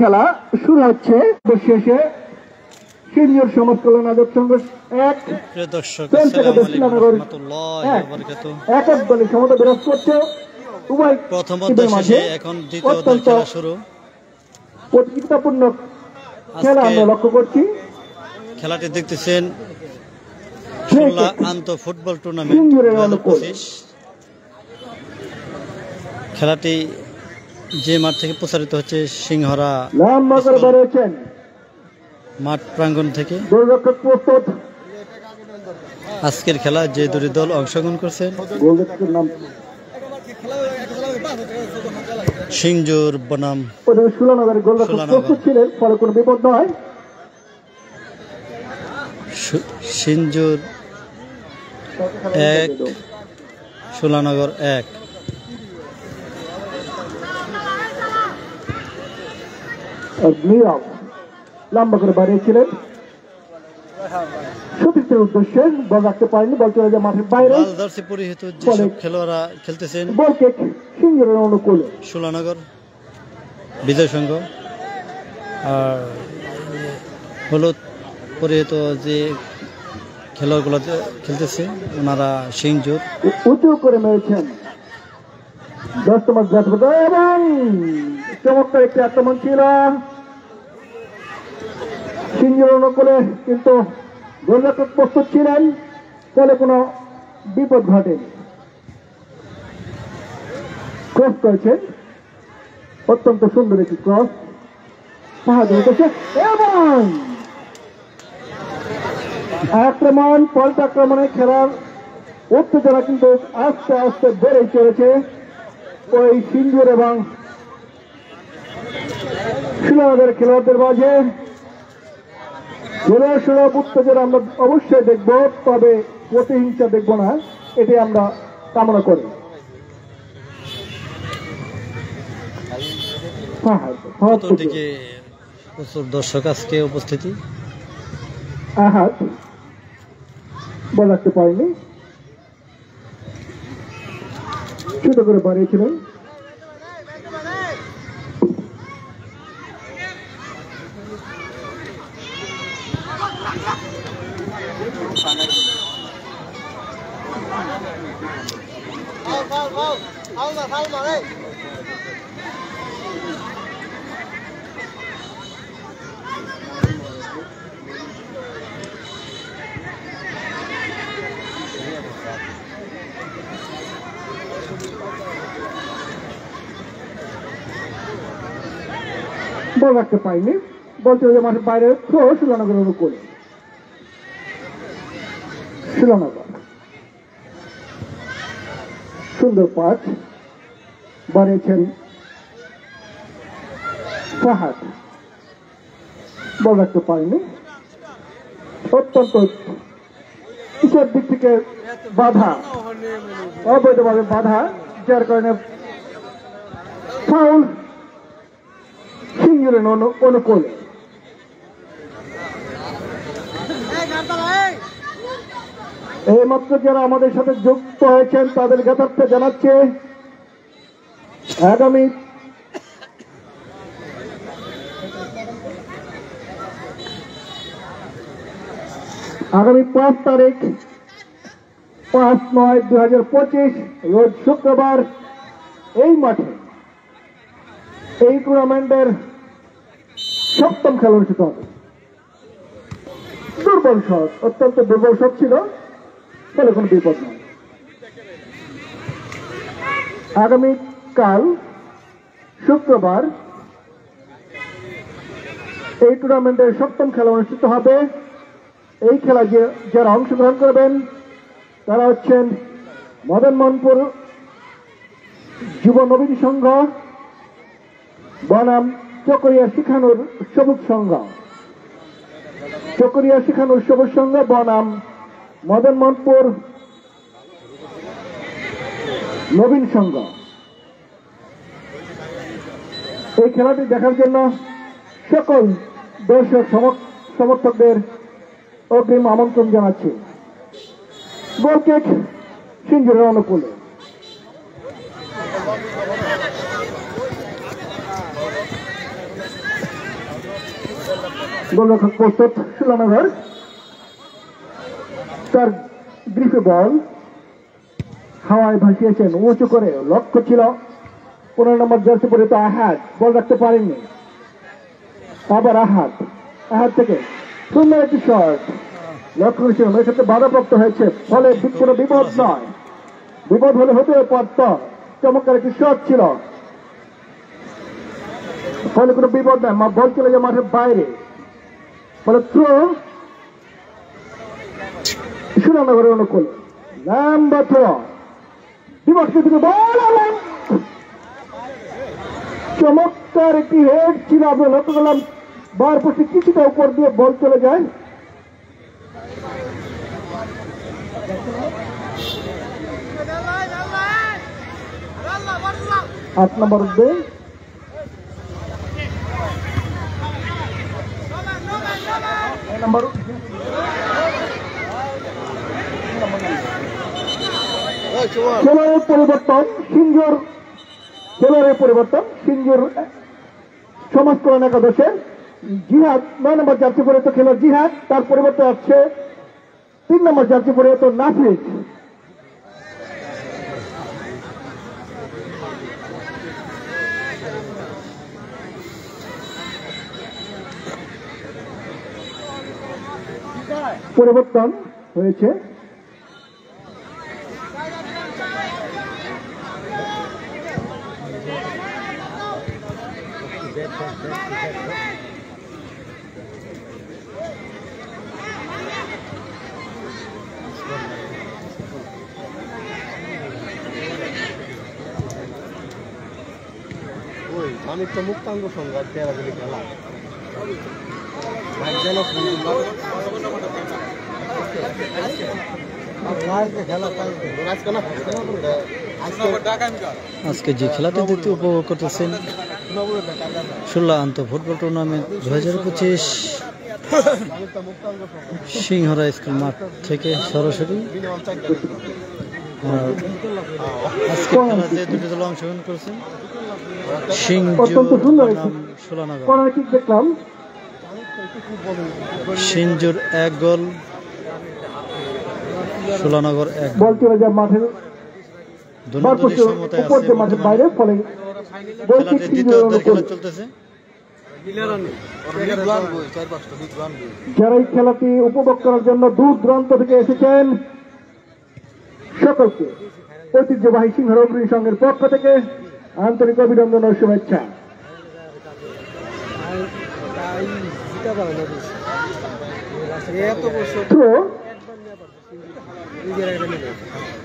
খেলা শুরু হচ্ছে শেষে সিনিয়র সমাজ কল্যাণ আয়োজক সংঘ এক এক দলে সমতা বিরাজ করছে উভয় মাঝে অত্যন্ত প্রতিযোগিতাপূর্ণ খেলা আমরা লক্ষ্য করছি। খেলাটি দেখতেছেন আন্তঃ ফুটবল টুর্নামেন্ট 2025। খেলাটি যে মাঠ থেকে প্রচারিত হচ্ছে সিংহরা মাঠ প্রাঙ্গণ থেকে। আজকের খেলা যে দুটি দল অংশগ্রহণ করছে সিংজুর বনাম সিংজুর 1 সুলানগর 1। লম্বা করে বাড়িয়েছিলেন সতীর্থের উদ্দেশ্যে বল রাখতে পারেনি, বল চলে যায় মাঠের বাইরে। খেলোয়াড়রা খেলতেছেন বল কিক সিংহের অনুকূলে সুলানগর বিজয় সংঘ। আর হলুদ পরিহিত যে খেলোয়াড়গুলো খেলতেছে ওনারা সিংজুর। উঁচু করে মেরেছেন 10 নম্বর এবং চমৎকার একটি আক্রমণ ছিল সিংহের অনুকূলে, কিন্তু গোলরক্ষক প্রস্তুত ছিলেন, ফলে কোনো বিপদ ঘটেনি। ক্রস করেছেন, অত্যন্ত সুন্দর একটি ক্রস এবং আক্রমণ পাল্টা আক্রমণে খেলার উত্তেজনা কিন্তু আস্তে আস্তে বেড়ে চলেছে ওই সিংহের এবং সুলানগরের খেলোয়াড়দের মাঝে। সুলভ উত্তেজনা আমরা অবশ্যই দেখব, তবে প্রতিহিংসা দেখব না, এটি আমরা কামনা করি। প্রচুর দর্শক আজকে উপস্থিতি। আহাত বল রাখতে পারেনি, ছোট করে বাড়িয়েছিলেন। বল রাখতে পারিনি, বল চলে যায় মাঠের বাইরে। থ্রো সুলানগরের অনুকূলে। সুলানগর সুন্দর পাস বানিয়েছেন ফাহাদ, বল রাখতে পারেনি, অত্যন্ত পিছের দিক থেকে বাধা, অবৈধভাবে বাধা, যার কারণে ফাউল সিংহের অনুকূলে। এইমাত্র যারা আমাদের সাথে যুক্ত হয়েছেন তাদের যথার্থে জানাচ্ছে আগামী 5 তারিখ 5/9/2025 রোজ শুক্রবার এই মাঠে এই টুর্নামেন্টের 7ম খেলা অনুষ্ঠিত হবে। দুর্বল শট, অত্যন্ত দুর্বল শট ছিল, ফলে কোনো বিপদ নয়। আগামীকাল শুক্রবার এই টুর্নামেন্টের 7ম খেলা অনুষ্ঠিত হবে। এই খেলা যারা অংশগ্রহণ করবেন তারা হচ্ছেন মদন মোহনপুর যুব নবীন সংঘ বনাম চকরিয়া শিখানোর সবুজ সংঘ, চকরিয়া শিখানোর সবুজ সংঘ বনাম মদন মোহনপুর নবীন সংঘ। এই খেলাটি দেখার জন্য সকল দর্শক সমর্থকদের অগ্রিম আমন্ত্রণ জানাচ্ছি। গোল কিক সিংহের অনুকূলে। গোলরক্ষক প্রস্তুত সুলানগর, তার গ্রিফে বল হাওয়ায় ভাসিয়েছেন উঁচু করে, লক্ষ্য ছিল 15 নম্বর জার্সি পরিহিত আহাদ, বল রাখতে পারেননি। আবার আহাদ থেকে সুন্দর একটি শট লক্ষ্য করেছিলাম, এক্ষেত্রে বাধাপ্রাপ্ত হয়েছে, ফলে কোনো বিপদ নয়, বিপদ হলে হতে পারত। চমৎকার একটি শট ছিল, ফলে কোনো বিপদ নয়, বল চলে যায় মাঠের বাইরে, ফলে থ্রো সুরেন্দ্রনগরের অনুকূল। লম্বা থ্রো, বিপক্ষ থেকে বল, চমৎকার একটি হেড ছিল, আমরা লক্ষ্য করলাম বার পোস্টে কিছুটা উপর দিয়ে বল চলে যায়। আট নম্বর উদ্যোগ খেলোয়াড়ের পরিবর্তন, সিঞ্জুর সমাজ কল্যাণ একাদশে জিহাদ 9 নম্বর জার্সি পরিহিত খেলোয়াড় জিহাদ, তার পরিবর্তে আসছে 3 নম্বর জার্সি পরিহিত নাফিজ। পরিবর্তন হয়েছে, আমি তো মুক্তাঙ্গ সংঘাত খেলাগুলি খেলা আজকে যে খেলাটি দেখতে উপভোগ করতেছেন ষোলো আন্ত ফুটবল টুর্নামেন্ট 2025 সিংহরা স্কুল মাঠ থেকে সরাসরি। আজকে খেলা যে দুটি দল অংশগ্রহণ করেছেন, সিঞ্জুর 1 গোল, সুলানগর 1 বল চলে যায় মাঠের বাইরে, ফলে চলতেছে। যারা এই খেলাটি উপভোগ করার জন্য দূর দূরান্ত থেকে এসেছেন সকলকে ঐতিহ্যবাহী সিংহর অগ্রণী সংঘের পক্ষ থেকে আন্তরিক অভিনন্দন ও শুভেচ্ছা।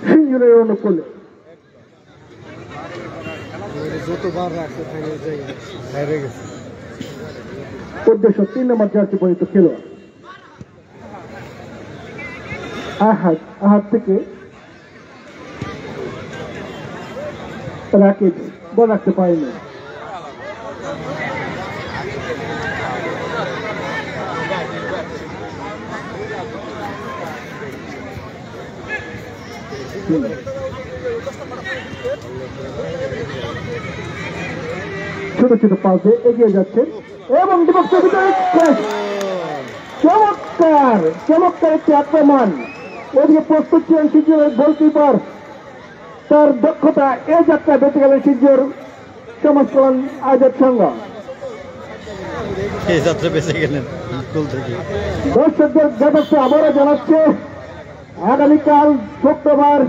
সিঞ্জুরের অনুকূলে উদ্দেশ্য 3 নম্বর জার্সি পরিহিত খেলোয়াড় আহাদ থেকে রাকিব, বল রাখতে পারেনি। ছোট ছোট পাশে এগিয়ে যাচ্ছে এবং চমৎকার একটি আক্রমণ, ওদিকে প্রস্তুত ছিলেন সিঞ্জুরের গোলকিপার, তার দক্ষতা এ যাত্রায় বেঁচে গেলেন সিঞ্জুর সমাজ কল্যাণ আয়োজক সংঘ। দর্শকদের যথেষ্ট আবারও জানাচ্ছে আগামীকাল শুক্রবার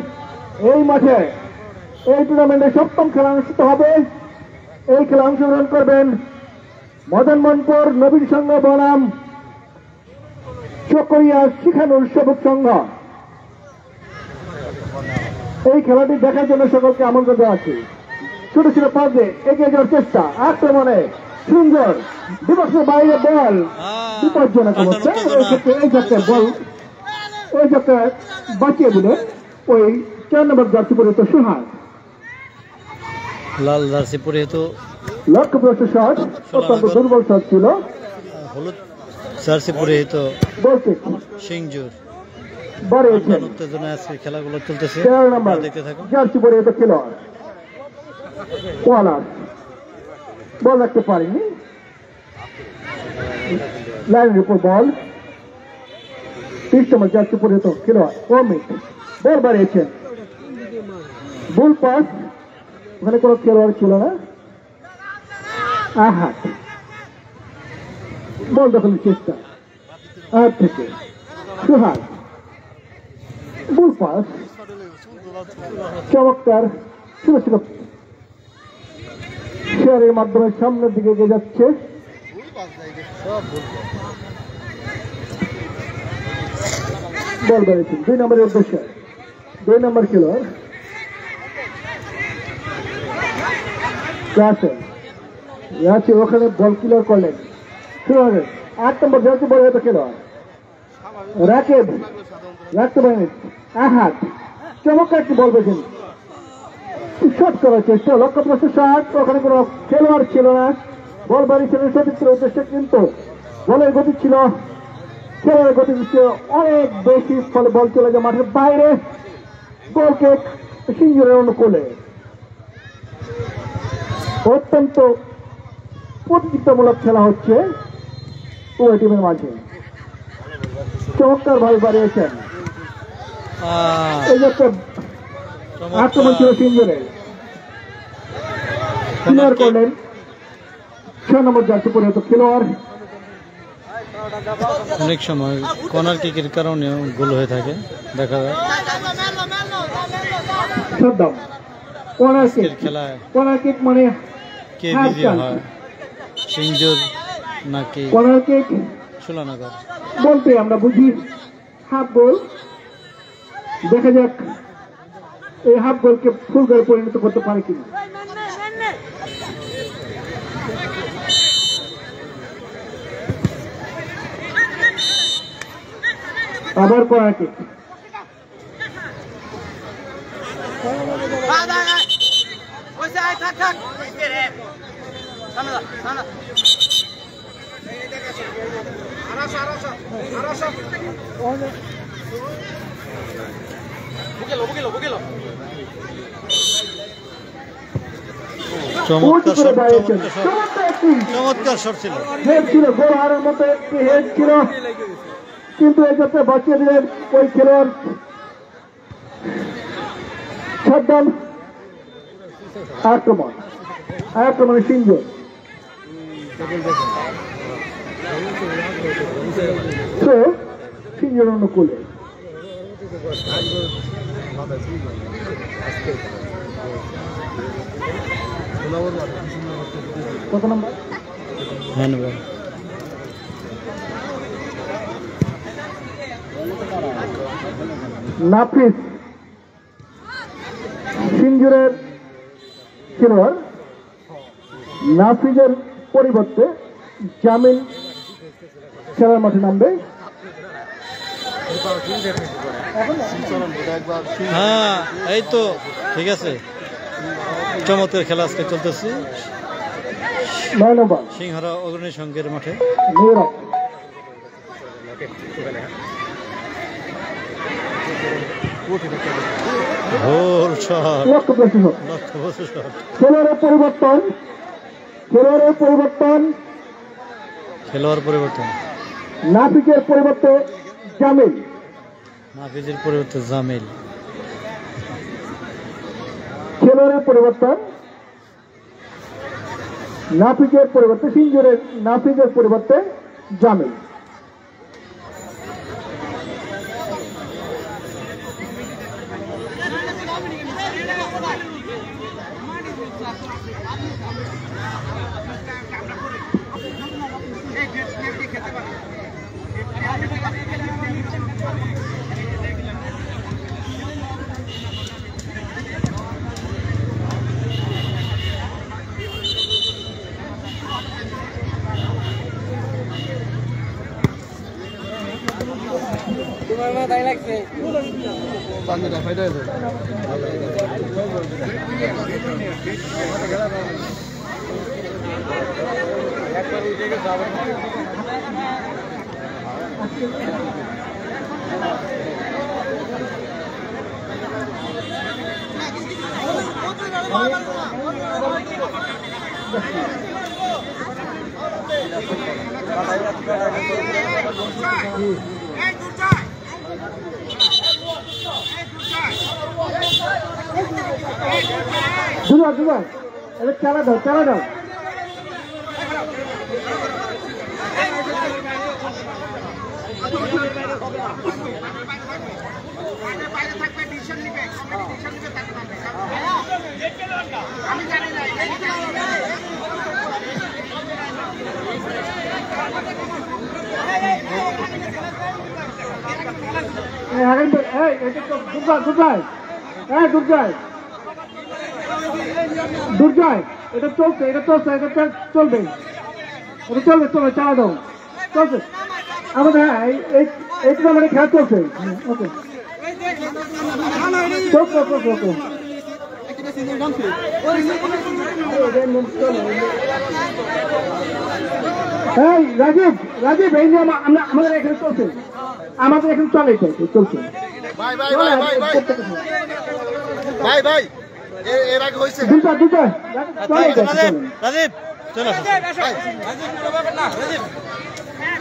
এই মাঠে এই টুর্নামেন্টে 7ম খেলা অনুষ্ঠিত হবে। এই খেলা অংশগ্রহণ করবেন মদন মোহনপুর নবীন সংঘ বনাম চকরিয়া শিখানুর সবুজ সংঘ। এই খেলাটি দেখার জন্য সকলকে আমন্ত্রণ দেওয়া আছে। ছোট ছোট পাশে এগিয়ে যাওয়ার চেষ্টা, আক্রমণে সুন্দর, বিপক্ষের বাইরে বল বিপজ্জনক অবস্থা, এই যাত্রায় বল এই যাত্রায় বাঁচিয়ে দিলেন ওই 4 নম্বর জার্সি পরিহিত সুহাস। লাল জার্সি পরিহিত লক্ষ্যভ্রষ্ট শট, অত্যন্ত দুর্বল শট ছিল। হলুদ জার্সি পরিহিত সিঞ্জুর বাড়িয়েছেন উত্তেজনায় আজকে খেলাগুলো চলতেছে, 13 নম্বর জার্সি পরিহিত খেলোয়াড় ওয়ালার, বল রাখতে পারেনি। লাইনের উপর বল 30 নম্বর জার্সি পরিহিত খেলোয়াড় অমিত বল বাড়িয়েছেন বুল পাস ওখানে কোনো খেলোয়াড় ছিল না আহাত বল দখলের চেষ্টা আর থেকে সুহাগ বুল পাস চমৎকার ছিল ছিল শেয়ারের মাধ্যমে সামনের দিকে এগিয়ে যাচ্ছে বল বেড়েছেন 2 নম্বরের উদ্দেশ্যে 2 নম্বর খেলোয়াড় আছে ওখানে বল ক্লিয়ার করলেন 8 নম্বর জার্সি বল হয়তো খেলোয়াড় রাকেব রাখতে পারেন আহাত চমৎকার একটি বল পেয়েছেন শট করার চেষ্টা লক্ষ্যপ্রস্ত শট ওখানে কোনো খেলোয়াড় ছিল না বল বাড়িয়েছিলেন সঠিক ছিল উদ্দেশ্যে কিন্তু বলের গতি ছিল খেলোয়াড়ের গতি ছিল অনেক বেশি ফলে বল চলে যায় মাঠের বাইরে গোলকে সিঞ্জুরের অনুকূলে অত্যন্ত প্রতিযোগিতামূলক খেলা হচ্ছে উভয় টিমের মাঝে চমৎকার ভাবে বাড়িয়েছেন এই যে একটা আক্রমণ ছিল সিঞ্জুরের ক্লিয়ার করলেন 6 নম্বর জার্সি পরিহিত খেলোয়াড় অনেক সময় কর্নার কিকের কারণে গোল হয়ে থাকে দেখা যায় খেলায় কর্নার কিক মানে কে বিজি হয় সিঞ্জুর নাকি কর্নার কিক সুলানগর বলতে আমরা বুঝি হাফ গোল দেখা যাক এই হাফ গোলকে ফুল গোলে পরিণত করতে পারে কিনা আবার কর্নার কিক চমৎকার শট ছিল হেড ছিল গোল হারার মতো একটি হেড ছিল কিন্তু এক্ষেত্রে বাঁচিয়ে দিলেন ওই খেলোয়াড় সাবধান আক্রমণে সিঞ্জুর সিঞ্জুর অনুকূলে কত নম্বর নাফিস সিঞ্জুরের খেলোয়াড় নাফিজের পরিবর্তে জামিল খেলার মাঠে নামবে হ্যাঁ এই তো ঠিক আছে চমৎকার খেলা আজকে চলতেছে 9 নম্বর সিংহরা অগ্রণী সংঘের মাঠে খেলোয়াড়ের পরিবর্তন নাফিজের পরিবর্তে জামিল খেলোয়াড়ের পরিবর্তন নাফিজের পরিবর্তে সিঞ্জুরের নাফিজের পরিবর্তে জামিল তাই লাগছে একবার উঠে গেছে আবার দুবার এবার চালা দাও দুর্জয় এটা চলছে এটা চলবে চালা দাও চলছে আমাদের এই টুর্নামেন্টে খেলা চলছে ওকে ওকে রাজীব এই নিয়ে আমাদের এখানে চলছে চলছে ভাই এর আগে হয়েছে রাজীব চলো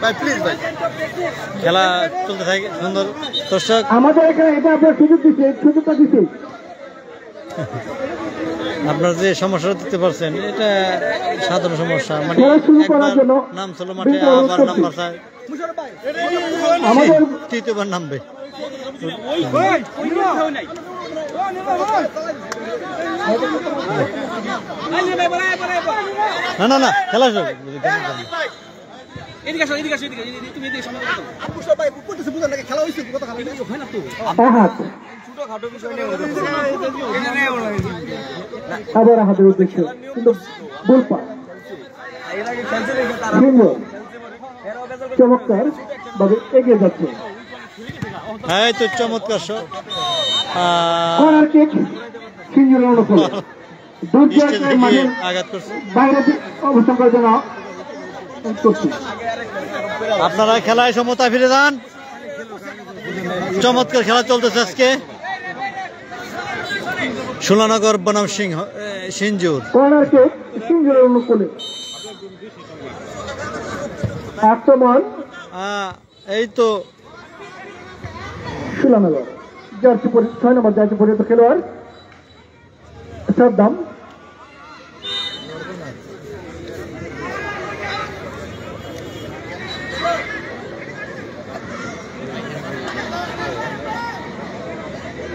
ভাই প্লিজ ভাই খেলা চলতে থাকে সুন্দর দর্শক আমাদের এখানে এটা আপনার সুযোগটা দিচ্ছে আপনার যে সমস্যা দিতে পারছেন এটা সাধারণ সমস্যা মানে নাম চলো মাঠে আবার নাম্বার চায় আমাদের তৃতীয়বার নামবে না খেলা আবার হাতের উদ্দেশ্য কিন্তু বলপা চমৎকার ভাবে এগিয়ে যাচ্ছে হ্যাঁ তো চমৎকার শট কর্নার কিক সিঞ্জুরের অনুকূলে আঘাত করছে বাইরে অবস্থান করার জন্য করছি আপনারা খেলায় সমতা ফিরে যান চমৎকার খেলা চলতেছে আজকে সুলানগর বনাম সিঞ্জুর কর্নার কিক সিঞ্জুরের অনুকূলে আক্রমণ এই তো সুলানগর জার্সি 6 নম্বর জার্সি পরিহিত খেলোয়াড় সাদ্দাম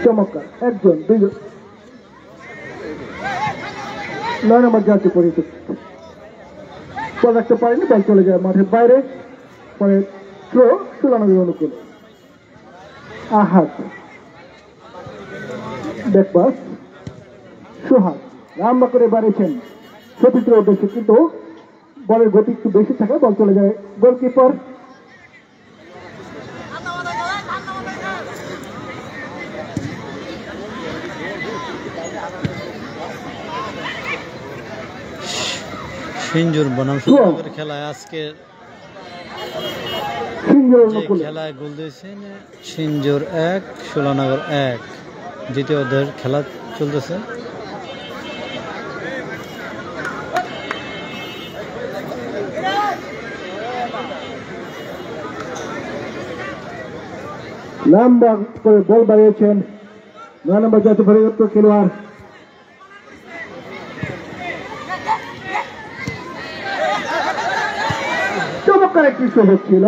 চমৎকার একজন দুইজন 9 নম্বর জার্সি পরিহিত রাখতে পারেনি বল চলে যায় মাঠের বাইরে পরে থ্রো সুলানগর অনুকূল আহাত ব্যাকপাস সোহাগ লম্বা করে বাড়িয়েছেন সতীর্থের উদ্দেশ্যে কিন্তু বলের গতি একটু বেশি থাকে বল চলে যায় গোলকিপার সিঞ্জুর বনাম সুলানগর খেলায় আজকে খেলায় গোল দিয়েছেন সিঞ্জুর 1 সুলানগর 1 দ্বিতীয় অধ্যায়ের খেলা চলতেছে লম্বা করে বল বাড়িয়েছেন 9 নম্বর জাতীয় পরিবর্ত খেলোয়াড় চমৎকার একটি সুযোগ ছিল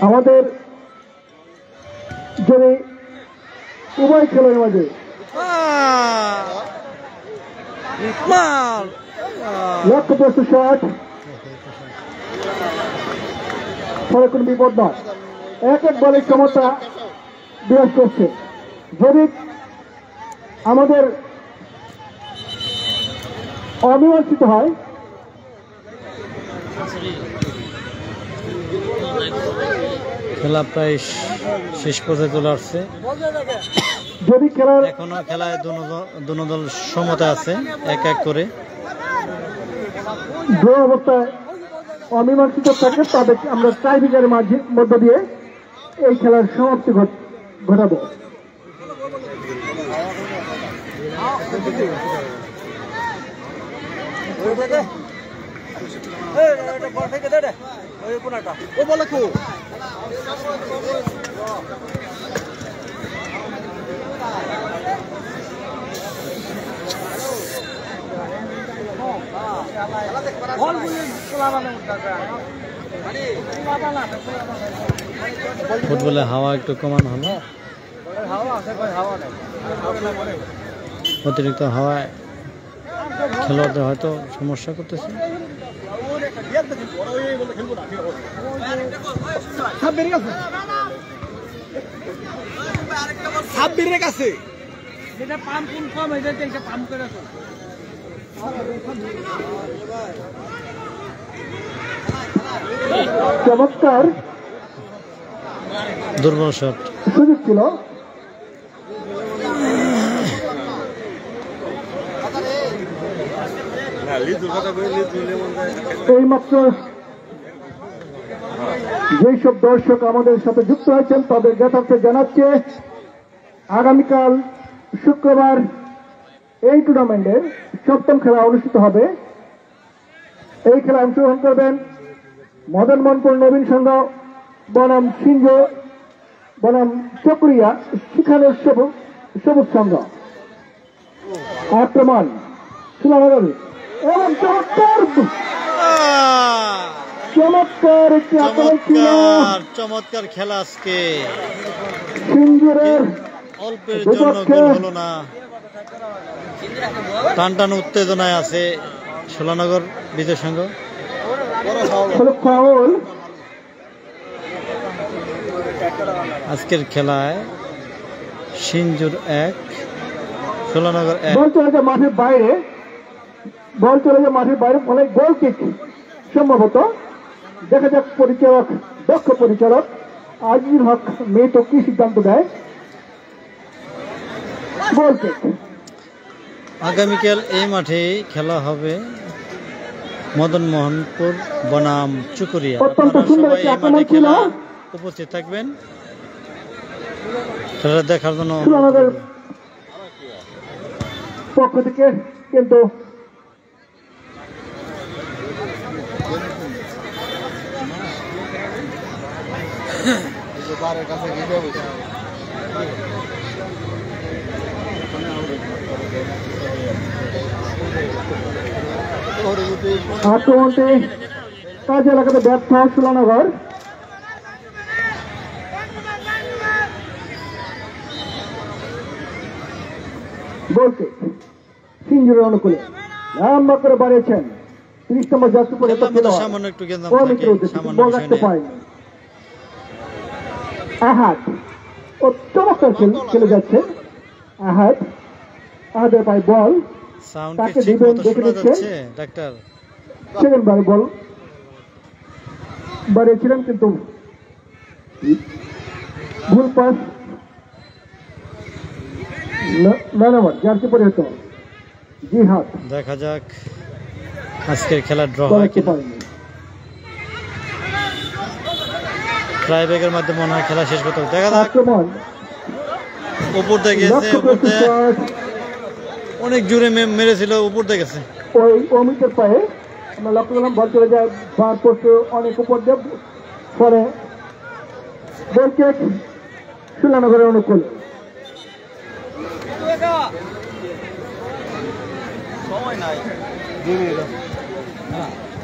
আমাদের যদি উভয় খেলোয়াড়ের মাঝে লক্ষ্যপ্রস্ত শট ফলে কোন বিপদ নয় এক বলের ক্ষমতা বিরাজ করছে যদি আমাদের অমীমাংসিত হয় খেলা প্রায় শেষ পর্যায়ে চলে আসছে যদি খেলার এখনো খেলায় দুনো দল সমতা আছে 1-1 করে যে অবস্থায় অমীমাংসিত থাকে তাদের আমরা টাই বিচারের মধ্য দিয়ে এই খেলার সমাপ্তি ঘটাবো। ফুটবলে হাওয়া একটু কমানো হলো, অতিরিক্ত হাওয়ায় খেলোয়াড়দের হয়তো সমস্যা করতেছে। চমৎকার দুর্বল শট, সুযোগ ছিল। এইমাত্র যেসব দর্শক আমাদের সাথে যুক্ত হয়েছেন তাদের জ্ঞাতার্থে জানাচ্ছে আগামীকাল শুক্রবার এই টুর্নামেন্টের সপ্তম খেলা অনুষ্ঠিত হবে। এই খেলায় অংশগ্রহণ করবেন মদন মোহনপুর নবীন সংঘ বনাম সিংহ বনাম চকরিয়া শিখানোর সবুজ সংঘ। আক্রমণ সুলানগর এবং চমৎকার একটি আক্রমণ ছিল। চমৎকার খেলা আজকে, সিংহের অল্পের জন্য গোল হলো না। টান টান উত্তেজনায় আছে সোলানগর বিজয় সংঘ। ফাউল। আজকের খেলায় সিঞ্জুর 1 সোলানগর 1। বল চলে যায় মাঠের বাইরে, বল চলে যায় মাঠের বাইরে, ফলে গোল কিক সম্ভবত। দেখা যাক পরিচালক, দক্ষ পরিচালক আজিজুল হক মেয়ে কি সিদ্ধান্ত দেয়। গোল কিক। আগামীকাল এই মাঠেই খেলা হবে মদন মোহনপুর বনাম চুকুরিয়া। অত্যন্ত আপনারা সুন্দর সবাই একটি এই আক্রমণ মাঠে ছিল। খেলা উপস্থিত থাকবেন খেলা দেখার জন্য। সুলানগরের পক্ষ থেকে কিন্তু আক্রমণটি কাজে লাগাতে ব্যর্থ সুলানগর। বলতে সিঞ্জুরের অনুকূলে লম্বা করে বাড়িয়েছেন 30 নম্বর জার্সি পরে সামান্য একটু গেন্দাম থাকে, সামান্য বল বিষয় রাখতে নিয়ে। পারেনি। আহাদ ও চমৎকার খেলে যাচ্ছে। আহাদের পায় বল, সাউন্ড তাকে কি ঠিক দিবেন মতো দেখে শোনা নিচ্ছেন। যাচ্ছে ডাক্তার? সেকেন্ড বার বল বাড়িয়েছিলেন কিন্তু ভুল পাস। নানাবার জার্সি পরে হতো জিহাদ দেখা যাক আজকের খেলা ড্র বল হয় রাখতে কিনা। পারেনি। ট্রাইব্রেকের মাধ্যমে মনে হয় খেলা শেষ করতে হবে। দেখা যাক। আক্রমণ উপর দিয়ে গেছে, লক্ষ্য উপর দিয়ে প্রস্তুত। অনেক জোরে মেরেছিল, উপর দিয়ে গেছে। ওই অমিতের পায়ে আমরা লক্ষ্য করলাম বল চলে যায় বার পোস্টে অনেক উপর দিয়ে পরে বলকে সুলানগরের অনুকূল।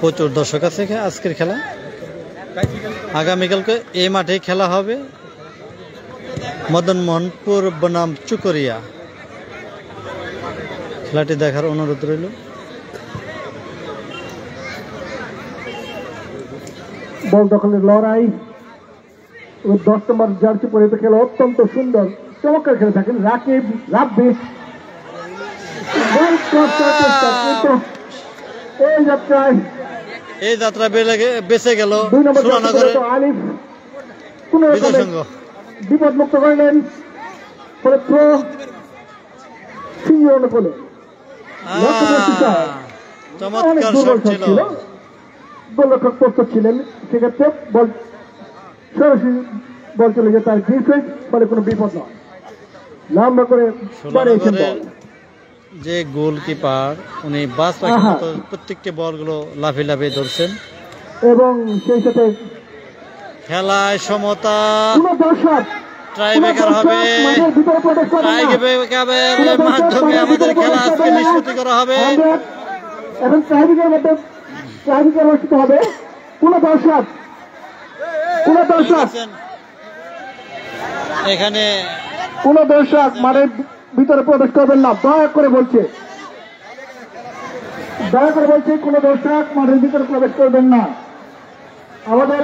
প্রচুর দর্শক আছে আজকের খেলা। আগামীকালকে এই মাঠে খেলা হবে মদন মোহনপুর বনাম চুকরিয়া। খেলাটি দেখার অনুরোধ রইল। বল দখলের লড়াই। 10 নম্বর জার্সি পরিহিত খেলা অত্যন্ত সুন্দর চমৎকার খেলে থাকেন রাকিব রাব্বি। এই যাত্রায় এই যাত্রা বেঁচে গেল 2 নম্বর জার্সি সোনানগরের পরিহিত আলিফ কোন বিজয় রকমের সংঘ। বিপদ মুক্ত করলেন। ফলে থ্রো সিনিয়র অনুকূলে অনেক চমৎকার দুর্বল শট শট ছিল। ছিল। গোলরক্ষক প্রস্তুত ছিলেন, সেক্ষেত্রে বল সরাসরি বল চলে যায় তার ডিফেন্স, ফলে কোনো বিপদ নয়। লম্বা করে বাড়িয়েছেন বল। যে গোলকিপার উনি বাস পাখির মতো প্রত্যেকটি বলগুলো লাফিয়ে লাফিয়ে ধরছেন এবং সেই সাথে খেলায় সমতা, কোনো দর্শক ট্রাইব্রেকার হবে, ট্রাইব্রেকারের মাধ্যমে আমাদের খেলা আজকে নিষ্পত্তি করা হবে। এখন ট্রাইব্রেকারের মধ্যে ট্রাইব্রেকার অনুষ্ঠিত হবে। কোনো দর্শক এখানে কোন দর্শক মাঠের ভিতরে প্রবেশ করবেন না, দয়া করে বলছে কোন দর্শক মাঠের ভিতরে প্রবেশ করবেন না। আমাদের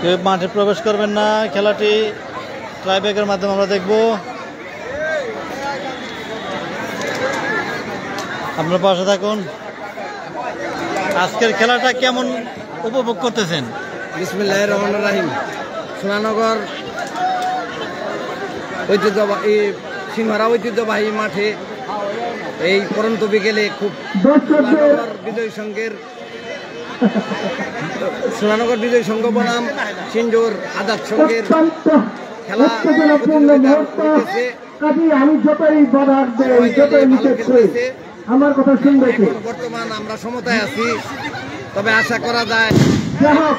কেউ মাঠে প্রবেশ করবেন না। খেলাটি ট্রাইব্রেকারের মাধ্যমে আমরা দেখব। আপনার পাশে থাকুন। আজকের খেলাটা কেমন উপভোগ করতেছেন? বিসমিল্লাহির রহমানির রহিম। সোনানগর ঐতিহ্যবাহী সিংহরা ঐতিহ্যবাহী মাঠে এই পরন্ত বিকেলে খুব সোনানগর বিজয় সংঘ বনাম সিঞ্জোর আজাদ সংঘের খেলা হইতেছে। আমি যতই বাধার দেই, যতই নিষেধ করি, আমার কথা শুনবে কি? বর্তমান আমরা সমতায় আছি, তবে আশা করা যায়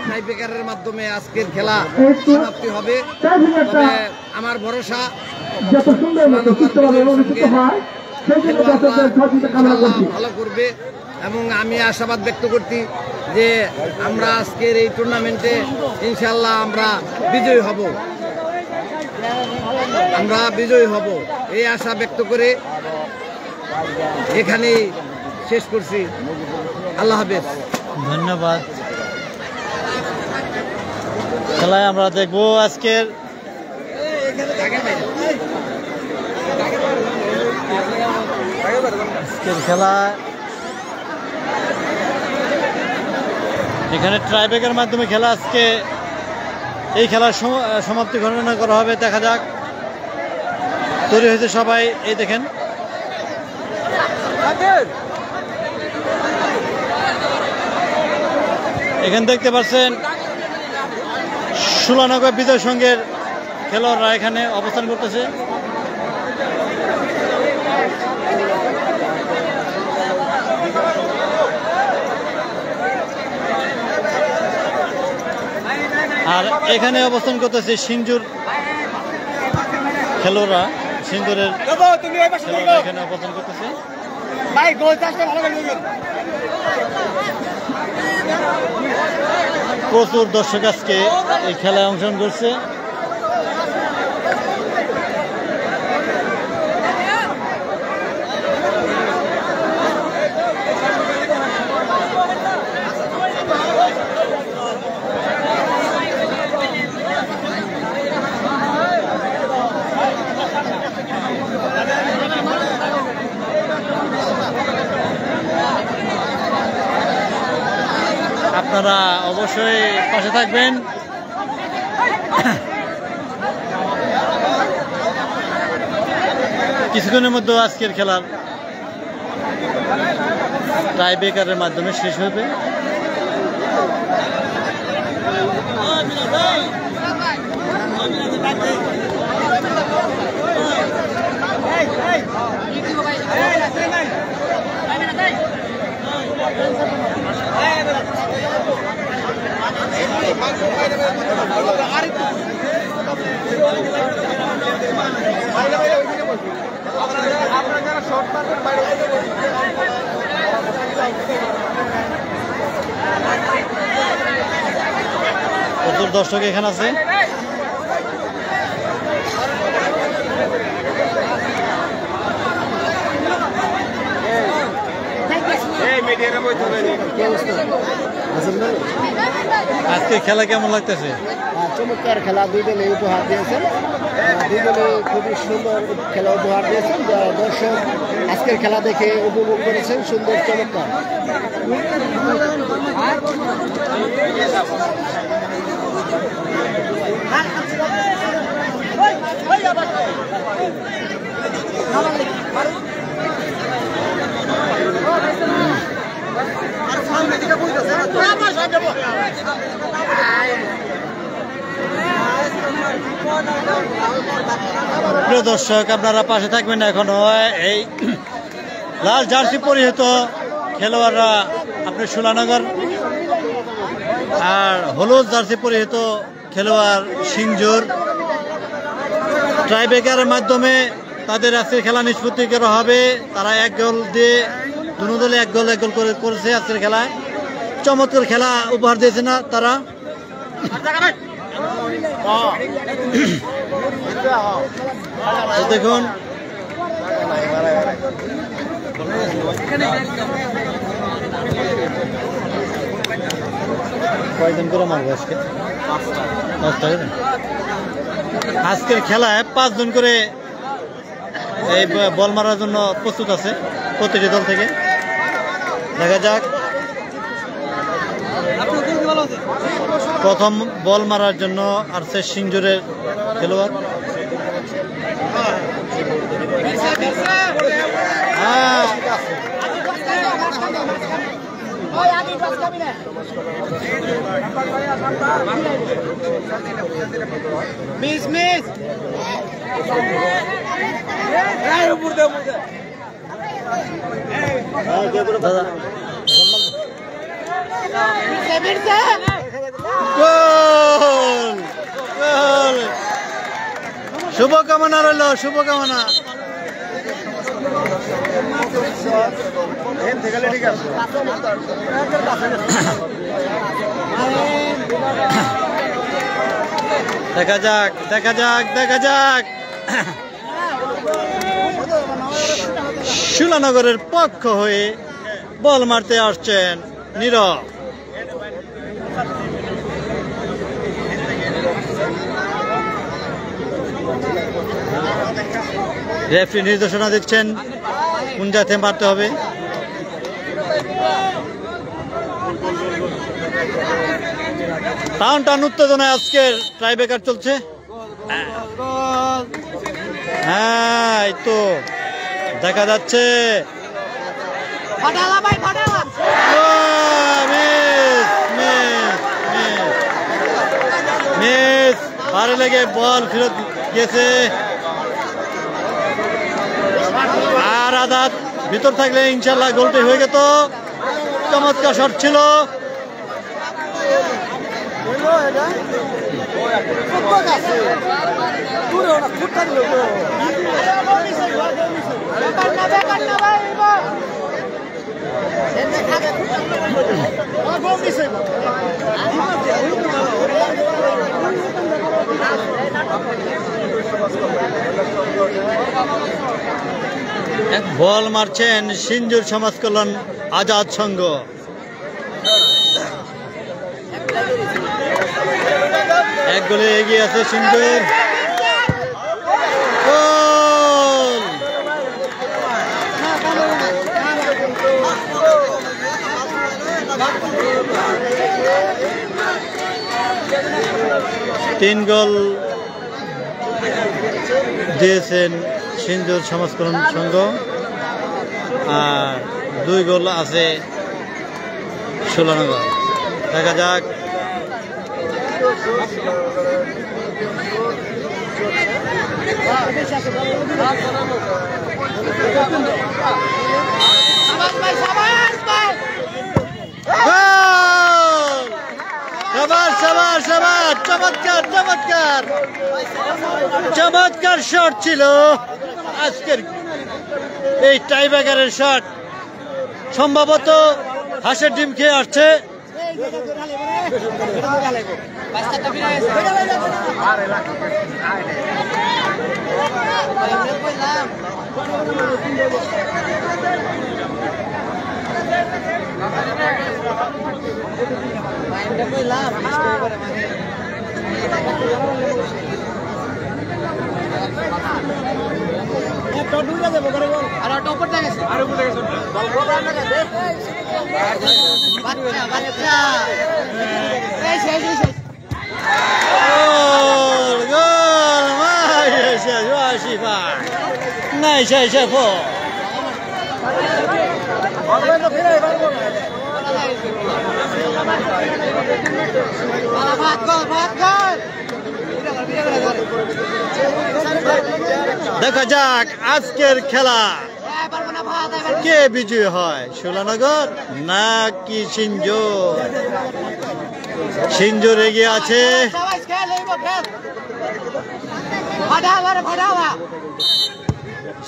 টাইব্রেকারের মাধ্যমে আজকের খেলা সমাপ্তি হবে। তবে আমার ভরসা যত সুন্দর মতো সুস্থভাবে অনুষ্ঠিত হয় সেই জন্য দর্শকদের সহযোগিতা কামনা করছি। ভালো করবে এবং আমি আশাবাদ ব্যক্ত করছি যে আমরা আজকের এই টুর্নামেন্টে ইনশাল্লাহ আমরা বিজয়ী হব, এই আশা ব্যক্ত করে এখানেই শেষ করছি। আল্লাহ হাফেজ। ধন্যবাদ। খেলায় আমরা দেখবো আজকের খেলা। এখানে ট্রাইব্রেকারের মাধ্যমে খেলা আজকে এই খেলার সমাপ্তি ঘোষণা করা হবে। দেখা যাক। তৈরি হয়েছে সবাই, এই দেখেন। এখানে দেখতে পাচ্ছেন সুলানগর বিজয় সংঘের খেলোয়াড়রা এখানে অবস্থান করতেছে। আর এখানে অবস্থান করতেছে সিঞ্জুর খেলোয়াড়রা, সিঞ্জুরের খেলোয়াড়রা এখানে অবস্থান করতেছে। প্রচুর দর্শক আজকে এই খেলায় অংশগ্রহণ করছে। আপনারা অবশ্যই পাশে থাকবেন। কিছুক্ষণের মধ্যে আজকের খেলার টাইব্রেকারের মাধ্যমে শেষ হবে। প্রচুর দর্শক এখানে আছে। আজকে খেলা কেমন লাগতেছে? চমৎকার খেলা, দুই দলে উপহার দিয়েছেন, দুই দলে খুবই সুন্দর খেলা উপহার দিয়েছেন। দর্শক আজকের খেলা দেখে উপভোগ করেছেন, সুন্দর চমৎকার। প্রিয় দর্শক, আপনারা পাশে থাকবেন। এখনো এই লাল জার্সি পরিহিত খেলোয়াড়রা আপনার সুলানগর, আর হলুদ জার্সি পরিহিত খেলোয়াড় সিংজুর। ট্রাইব্রেকারের মাধ্যমে তাদের আজকের খেলা নিষ্পত্তি করা হবে। তারা এক গোল দিয়ে দুনো দলে এক গোল করে করেছে আজকের খেলায়। চমৎকার খেলা উপহার দিয়েছে না তারা। দেখুন কয়জন করে মারবো আজকে? আজকের খেলায় 5 জন করে এই বল মারার জন্য প্রস্তুত আছে প্রতিটি দল থেকে। দেখা যাক প্রথম বল মারার জন্য আসছে সিংজুরের খেলোয়াড়। শুভকামনা রইল, শুভকামনা। দেখা যাক, দেখা যাক, দেখা যাক। সুলানগরের পক্ষ হয়ে বল মারতে আসছেন নীরব। রেফারি নির্দেশনা দিচ্ছেন কোন জায়গাতে মারতে হবে। টান টান উত্তেজনায় আজকের ট্রাইব্রেকার চলছে। হ্যাঁ, এই তো দেখা যাচ্ছে। মিস, বারে লেগে বল ফেরত গেছে। আর আদাত ভিতর থাকলে ইনশাল্লাহ গোলটি হয়ে যেত। চমৎকার শট ছিল। এক বল মারছেন সিঞ্জুর সমাজ কল্যাণ আজাদ সংঘ। এক গোলে এগিয়ে আছে সিঞ্জুর। গোল! 3 গোল দিয়েছেন সিঞ্জুর সমাজ কল্যাণ সংঘ, আর 2 গোল আছে সুলানগর। দেখা যাক চমৎকার চমৎকার চমৎকার শট ছিল আজকের এই টাইব্রেকারের শট। সম্ভবত হাঁসের ডিম খেয়ে আসছে। না এসে এসে দেখা যাক আজকের খেলা কে বিজয়ী হয়, সুলানগর নাকি সিঞ্জোর। সিঞ্জোর এগিয়ে আছে।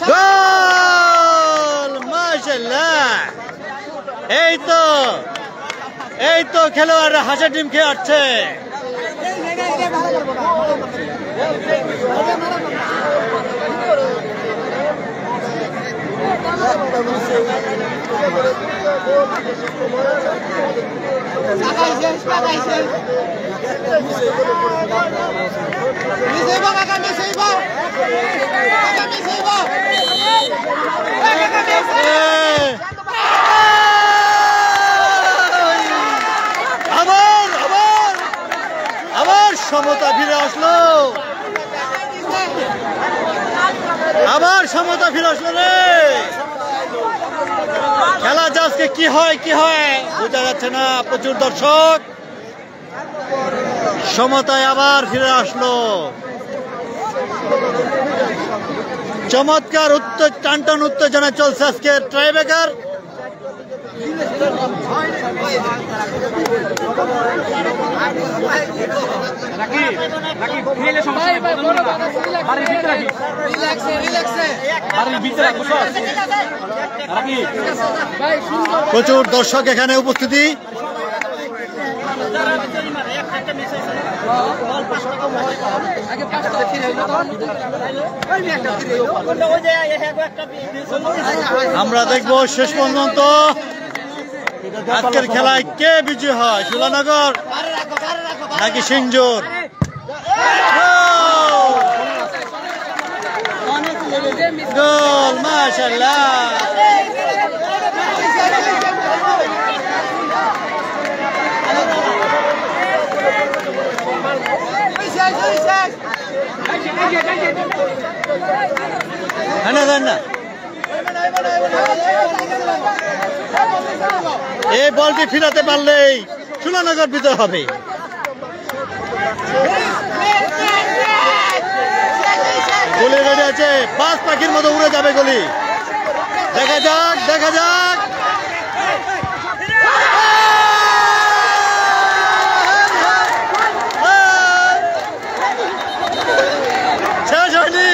গোল! মাশাআল্লাহ! এই তো খেলোয়াড়রা হাসা ডিম খেয়ে আসছে। আবার সমতা ফিরে আসলো, আবার সমতা ফিরে আসলো রে। খেলা আজকে কি হয় বোঝা যাচ্ছে না, প্রচুর দর্শক। সমতায় আবার ফিরে আসলো। চমৎকার টানটান উত্তেজনা চলছে আজকে ট্রাইব্রেকার। প্রচুর দর্শক এখানে উপস্থিতি। আমরা দেখবো শেষ পর্যন্ত আজকের খেলায় কে বিজয়ী হয়, সুলানগর নাকি সিঞ্জোর। গোল! মাশাআল্লাহ! এই বলটি ফিরাতে পারলেই সুলানগর বিজয় হবে। গলি রেডি আছে, বাজ পাখির মতো উড়ে যাবে গলি। দেখা যাক শেষ হয়নি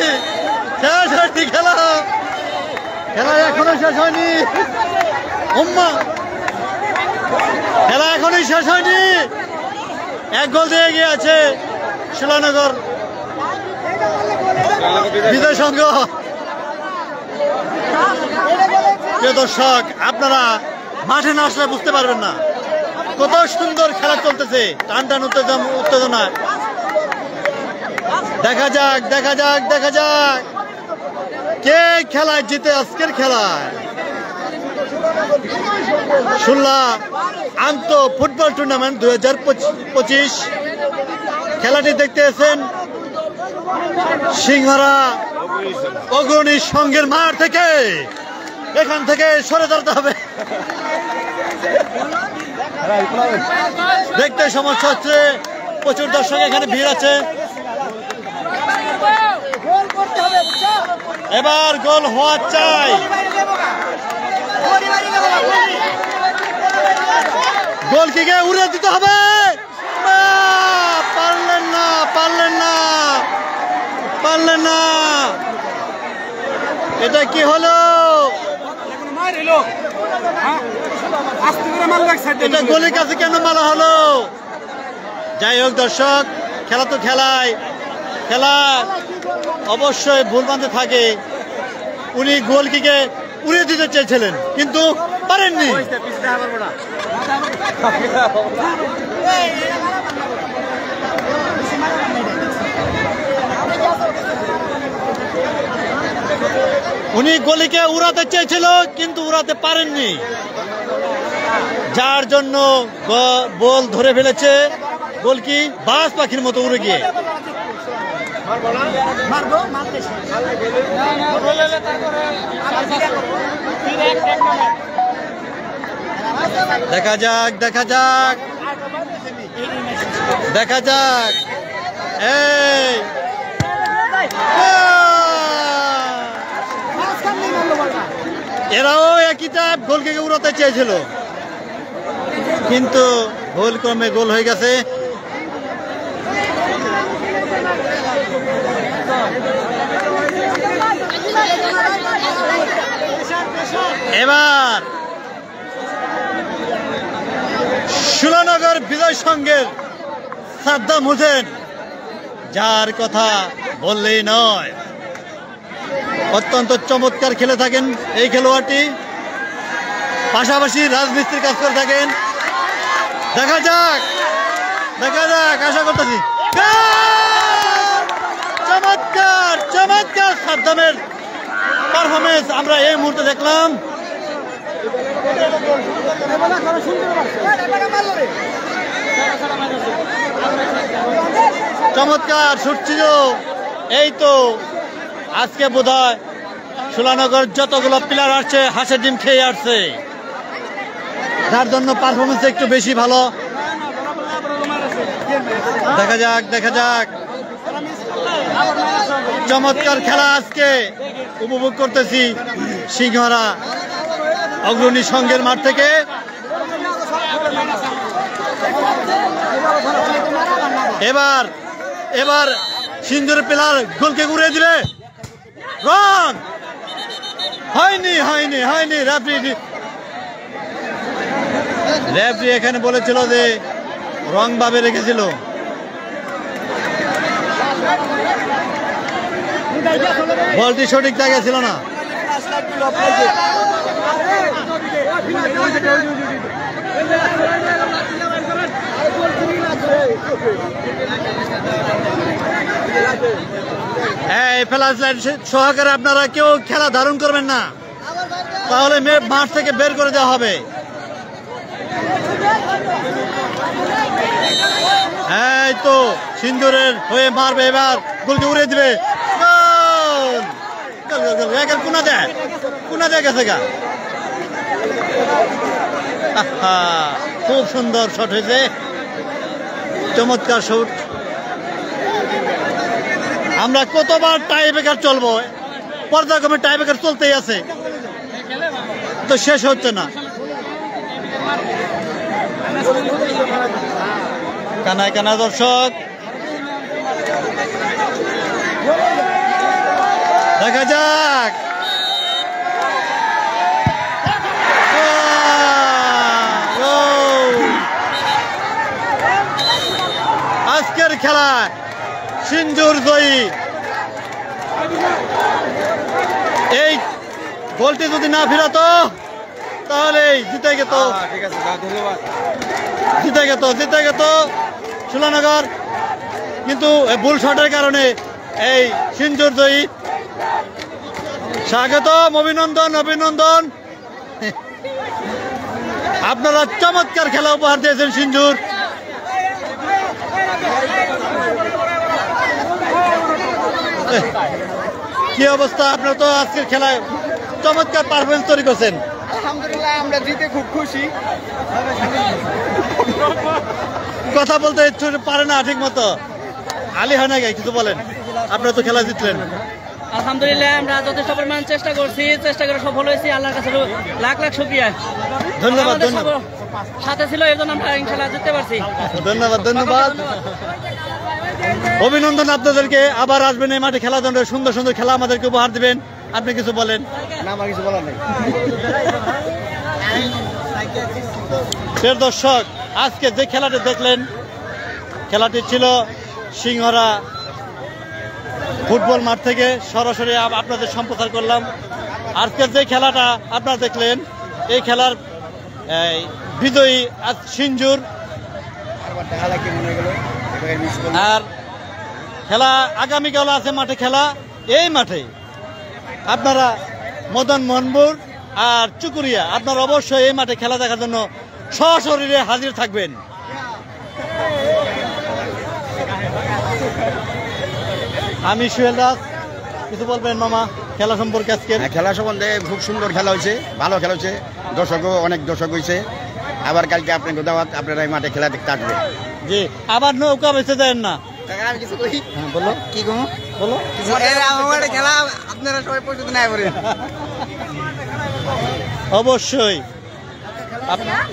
খেলা এখনো শেষ হয়নি। খেলা এখনই শেষ হয়নি। এক গোল দিয়ে এগিয়ে আছে সুলানগর বিজয় সংঘ। প্রিয় দর্শক, আপনারা মাঠে না আসলে বুঝতে পারবেন না কত সুন্দর খেলা চলতেছে, টান উত্তেজনা। দেখা যাক কে খেলায় জিতে আজকের খেলায়। শুনলা ফুটবল টুর্নামেন্ট 2025 খেলাটি দেখতে এসেছেন সিংহরা অগ্রণী সংঘের মাঠ থেকে। এখান থেকে সরে দাঁড়াতে হবে, দেখতে সমস্যা হচ্ছে। প্রচুর দর্শক এখানে ভিড় আছে। এবার গোল হওয়া চাই। গোল কিকে উড়ে দিতে হবে। পারলেন না। এটা কি হলো? এটা গোলের কাছে কেন মারা হলো? যাই হোক দর্শক, খেলা তো খেলা অবশ্যই ভুলভ্রান্তি থাকে। উনি গোল কিকে উড়িয়ে দিতে চেয়েছিলেন কিন্তু পারেননি। উনি গলিকে উড়াতে চেয়েছিল কিন্তু উড়াতে পারেননি, যার জন্য বল ধরে ফেলেছে গোলকি বাজ পাখির মতো উড়ে গিয়ে। দেখা যাক দেখা যাক দেখা যাক। এই এরাও একই টাইপ গোলকে উড়াতে চেয়েছিল, কিন্তু ভুল ক্রমে গোল হয়ে গেছে। এবার সুলানগর বিজয় সংঘের সাদ্দাম হোসেন, যার কথা বললেই নয়, অত্যন্ত চমৎকার খেলে থাকেন এই খেলোয়াড়টি, পাশাপাশি রাজমিস্ত্রির কাজ করে থাকেন। দেখা যাক দেখা যাক, আশা করতেছি চমৎকার চমৎকার সাদ্দামের পারফরমেন্স আমরা এই মুহূর্তে দেখলাম। চমৎকার শুট ছিল। এই তো আজকে বোধহয় সুলানগর যতগুলো প্লেয়ার আসছে হাঁসের ডিম খেয়ে আসছে, তার জন্য পারফরমেন্স একটু বেশি ভালো। দেখা যাক দেখা যাক, চমৎকার খেলা আজকে উপভোগ করতেছি সিংহরা অগ্রণী সংঘের মাঠ থেকে। এবার এবার সিন্ধুর প্লেয়ার গোলকে উড়িয়ে দিলে রং হয়নি হয়নি হয়নি। রেফারি এখানে বলেছিল যে রং ভাবে রেখেছিল। বলটি সঠিক জায়গায় ছিল না। এই ফ্ল্যাশ লাইট সহকারে আপনারা কেউ খেলা ধারণ করবেন না, তাহলে মাঠ থেকে বের করে দেওয়া হবে। এই তো সিন্দুরের হয়ে মারবে, এবার গোলকে উড়িয়ে দিবে। কোনা দেয় গেছে গা, খুব সুন্দর শট হয়েছে, চমৎকার শট। আমরা কতবার টাই ব্রেকার চলবো, পর্যায়ক্রমে টাই ব্রেকার চলতেই আছে, তো শেষ হচ্ছে না। কানায় কানা দর্শক, দেখা যাক। আজকের খেলা সিন্ধুর জয়ী। এই গোলটি যদি না ফিরাতো তাহলে জিতে যেত, জিতে যেত সুলানগর, কিন্তু ভুল শটের কারণে এই সিন্ধুর জয়ী। স্বাগতম, অভিনন্দন অভিনন্দন। আপনারা চমৎকার খেলা উপহার দিয়েছেন সিন্ধুর। কি অবস্থা, আপনারা তো আজকের খেলায় চমৎকার পারফরমেন্স তৈরি করছেন। আলহামদুলিল্লাহ, আমরা জিতে খুব খুশি। কথা বলতে পারে না ঠিক মতো, আলী হয় না, কিছু বলেন। আপনারা তো খেলা জিতলেন। আলহামদুলিল্লাহ, আমরা যথেষ্ট পরিমাণ চেষ্টা করছি, চেষ্টা করে সফল হয়েছি। আল্লাহর কাছে লাখ লাখ শুকরিয়া, ধন্যবাদ। ধন্যবাদ, সাথে ছিল এর জন্য আমরা ইনশাআল্লাহ জিততে পারছি। ধন্যবাদ ধন্যবাদ, অভিনন্দন আপনাদেরকে। আবার আসবেন এই মাঠে খেলার জন্য, সুন্দর সুন্দর খেলা আমাদেরকে উপহার দিবেন। আপনি কিছু বলেন। না, আমার কিছু বলার নেই। প্রিয় দর্শক, আজকে যে খেলাটি দেখলেন, খেলাটি ছিল সিংহরা ফুটবল মাঠ থেকে সরাসরি আপনাদের সম্প্রচার করলাম। আজকের যে খেলাটা আপনারা দেখলেন, এই খেলার বিজয়ী সিঞ্জুর। আর খেলা আগামীকাল আছে মাঠে খেলা। এই মাঠে আপনারা মদন মোহনপুর আর চুকুরিয়া, আপনারা অবশ্যই এই মাঠে খেলা দেখার জন্য সশরীরে হাজির থাকবেন। আমি সোহেল রাজ, কিছু বলবেন মামা খেলা সম্পর্কে আজকে? খেলা সম্বন্ধে খুব সুন্দর খেলা হয়েছে, ভালো খেলা হয়েছে, দর্শকও অনেক দর্শক হয়েছে। আবার কালকে আপনাকে দাওয়াত, আপনারা এই মাঠে খেলা দেখতে আসবে। জি, আবার নৌকা বেঁচে দেন না। বলো কি গো বলো। খেলা আপনারা সবাই পর্যন্ত নাই করে অবশ্যই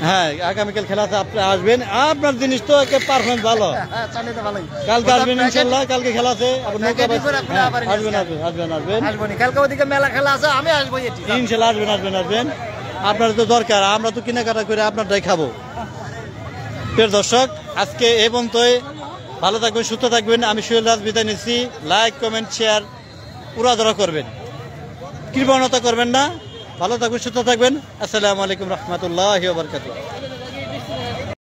হ্যাঁ, আগামীকাল খেলা আছে, আপনি আসবেন। আপনার জিনিস তো পারফরমেন্স ভালো, কালকে আসবেন ইনশাল্লাহ। কালকে খেলা আছে, আসবেন কালকে ওদিকে মেলা খেলা আছে, আমি আসবো ইনশাল্লাহ। আসবেন। আপনার তো দরকার, আমরা তো কেনাকাটা করে আপনারটাই খাবো। প্রিয় দর্শক, আজকে এই পর্যন্তই। ভালো থাকবেন, সুস্থ থাকবেন। আমি সোহেল রাজ বিদায় নিচ্ছি। লাইক, কমেন্ট, শেয়ার উড়াধরা করবেন, কৃপণতা করবেন না। ভালো থাকবেন, সুস্থ থাকবেন। আসসালামু আলাইকুম রহমতুল্লাহি ওয়া বারাকাতুহু।